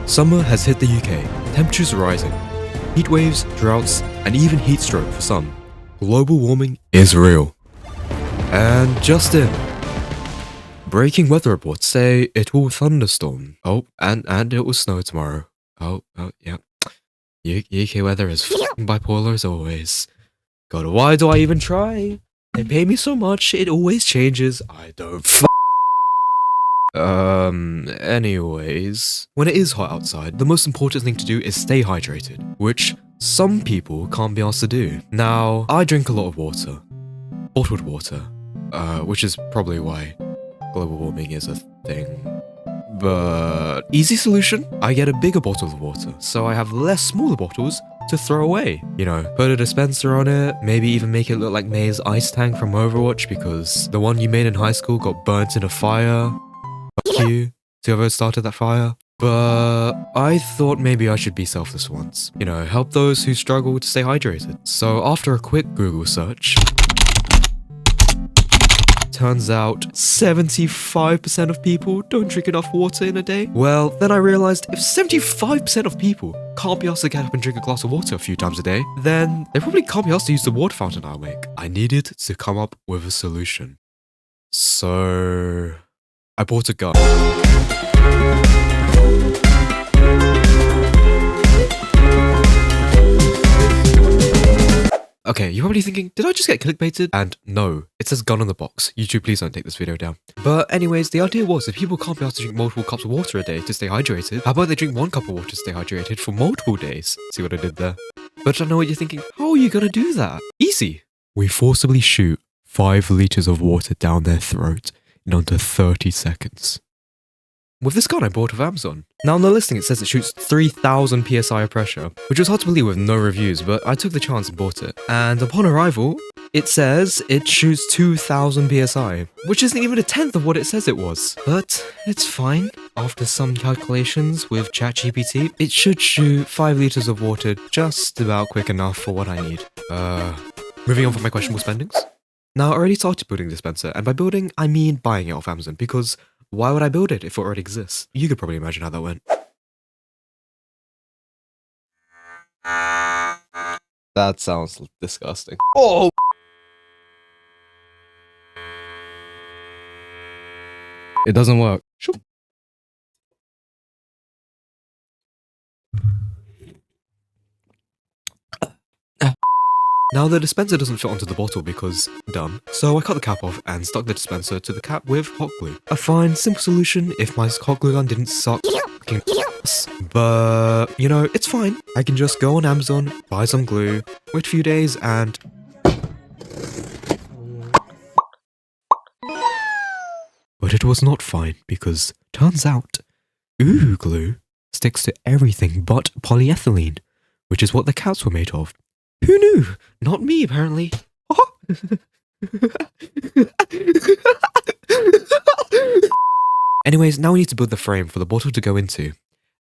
Summer has hit the UK, temperatures are rising. Heat waves, droughts, and even heat stroke for some. Global warming is real. And just in. Breaking weather reports say it will thunderstorm. Oh, and it will snow tomorrow. Oh, yeah. UK weather is f***ing bipolar as always. God, why do I even try? They pay me so much, it always changes. I don't anyways. When it is hot outside, the most important thing to do is stay hydrated, which some people can't be asked to do. Now, I drink a lot of water. Bottled water. Which is probably why global warming is a thing. But easy solution, I get a bigger bottle of water, so I have less smaller bottles to throw away. You know, put a dispenser on it, maybe even make it look like May's ice tank from Overwatch because the one you made in high school got burnt in a fire. Fuck you, whoever started that fire. But I thought maybe I should be selfless once. You know, help those who struggle to stay hydrated. So after a quick Google search, turns out 75% of people don't drink enough water in a day. Well, then I realized if 75% of people can't be asked to get up and drink a glass of water a few times a day, then they probably can't be asked to use the water fountain I'll make. I needed to come up with a solution. So I bought a gun. Okay, you're probably thinking, did I just get clickbaited? And no, it says gun on the box. YouTube, please don't take this video down. But anyways, the idea was if people can't be asked to drink multiple cups of water a day to stay hydrated, how about they drink 1 cup of water to stay hydrated for multiple days? See what I did there? But I know what you're thinking, how are you gonna do that? Easy. We forcibly shoot 5 liters of water down their throat in under 30 seconds. With this gun I bought off Amazon. Now on the listing it says it shoots 3000 psi of pressure, which was hard to believe with no reviews, but I took the chance and bought it. And upon arrival, it says it shoots 2000 psi, which isn't even a tenth of what it says it was. But it's fine. After some calculations with ChatGPT, it should shoot 5 liters of water just about quick enough for what I need. Moving on from my questionable spendings. Now I already started building a dispenser, and by building, I mean buying it off Amazon, because why would I build it if it already exists? You could probably imagine how that went. That sounds disgusting. Oh! It doesn't work. Sure. Now the dispenser doesn't fit onto the bottle because dumb, so I cut the cap off and stuck the dispenser to the cap with hot glue. A fine, simple solution if my hot glue gun didn't suck fucking ass. But, you know, it's fine. I can just go on Amazon, buy some glue, wait a few days and... But it was not fine because, turns out, glue sticks to everything but polyethylene, which is what the caps were made of. Who knew? Not me, apparently. Anyways, now we need to build the frame for the bottle to go into.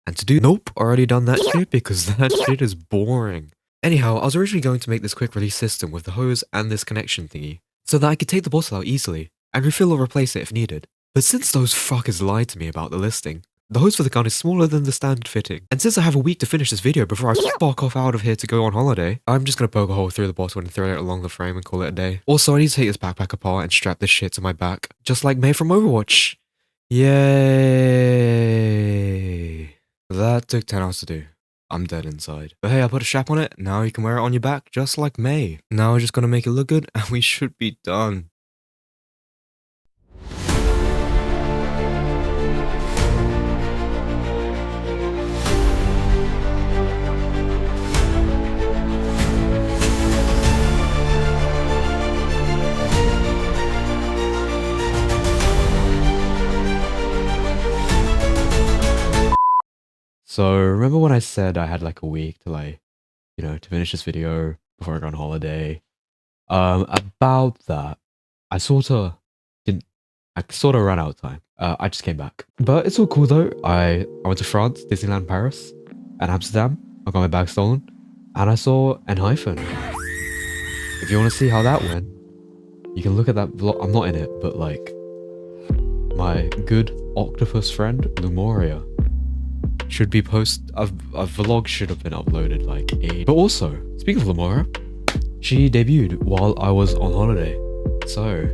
And to do... Nope, already done that shit because that shit is boring. Anyhow, I was originally going to make this quick release system with the hose and this connection thingy, so that I could take the bottle out easily, and refill or replace it if needed. But since those fuckers lied to me about the listing, the hose for the gun is smaller than the standard fitting. And since I have a week to finish this video before I fuck off out of here to go on holiday, I'm just gonna poke a hole through the bottle and thread it along the frame and call it a day. Also, I need to take this backpack apart and strap this shit to my back, just like May from Overwatch. Yay. That took 10 hours to do. I'm dead inside. But hey, I put a strap on it, now you can wear it on your back, just like May. Now we're just gonna make it look good, and we should be done. So, remember when I said I had like a week to like, you know, to finish this video before I go on holiday? About that, I sort of ran out of time. I just came back. But it's all cool though. I went to France, Disneyland Paris, and Amsterdam. I got my bag stolen. And I saw an hyphen. If you want to see how that went, you can look at that vlog. I'm not in it, but like, my good octopus friend, Lumoria. should be a vlog should have been uploaded like a. But also, speaking of Lamora, she debuted while I was on holiday, so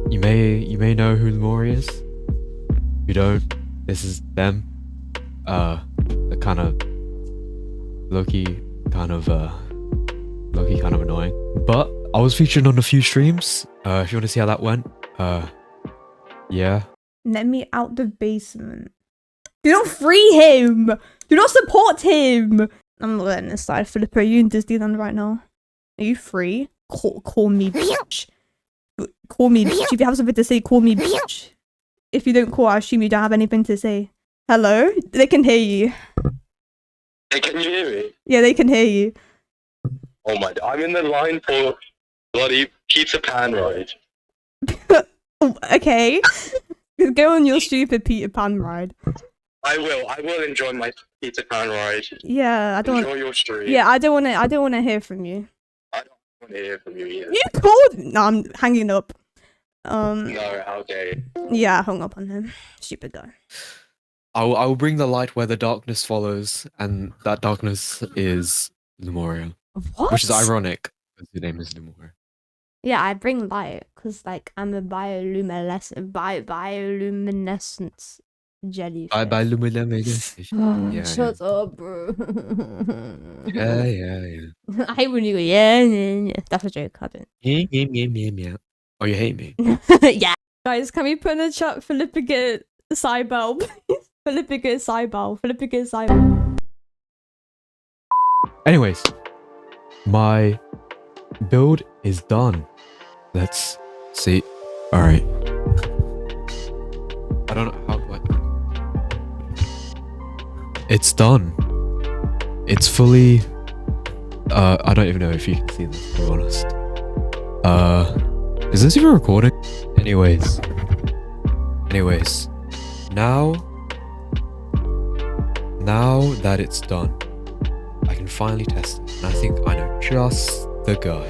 you may know who Lamora is. If you don't, this is them. The kind of low-key kind of annoying. But I was featured on a few streams. If you want to see how that went, yeah. Let me out the basement. Do not free him! Do not support him! I'm not letting this slide. Filippo, are you in Disneyland right now? Are you free? Call me bitch. Call me bitch. If you have something to say, call me bitch. If you don't call, I assume you don't have anything to say. Hello? They can hear you. Hey, can you hear me? Yeah, they can hear you. Oh my, I'm in the line for bloody pizza pan ride. Okay. Go on your stupid Peter Pan ride. I will enjoy my pizza pan ride. Yeah, I don't enjoy your stream. Yeah, I don't want to hear from you. I don't want to hear from you either. You called? No, I'm hanging up. No, okay. Yeah, I hung up on him. Stupid guy. I will bring the light where the darkness follows, and that darkness is Lemuria. What? Which is ironic, because your name is Lemuria. Yeah, I bring light, because, like, I'm a bioluminescence jellyfish. Bioluminescence. Yeah, Shut up, bro. Yeah. I hate when you go, yeah. That's a joke, I don't. Yeah. Oh, you hate me? Yeah. Guys, can we put in the chat Philippa get Cybel, please? Philippa get Cybel. Anyways, my build is done. Let's see. Alright. I don't know how. It's done. It's fully. I don't even know if you can see this, to be honest. Is this even recording? Anyways. Now that it's done, I can finally test it, and I think I know just the guy.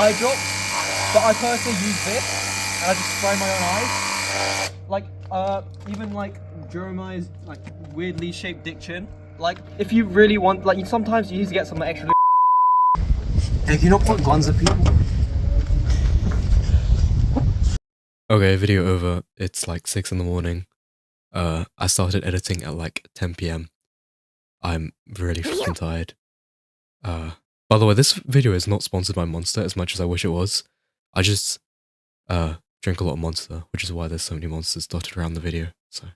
Eye drops, but I personally use this, and I just spray my own eyes. Like, even like Jeremiah's like weirdly shaped dick chin. Like, if you really want, like, sometimes you need to get some extra. Hey, can you not put guns at people? Okay, video over. It's like 6 in the morning. I started editing at like 10 p.m. I'm really fucking tired. By the way, this video is not sponsored by Monster as much as I wish it was. I just drink a lot of Monster, which is why there's so many monsters dotted around the video. So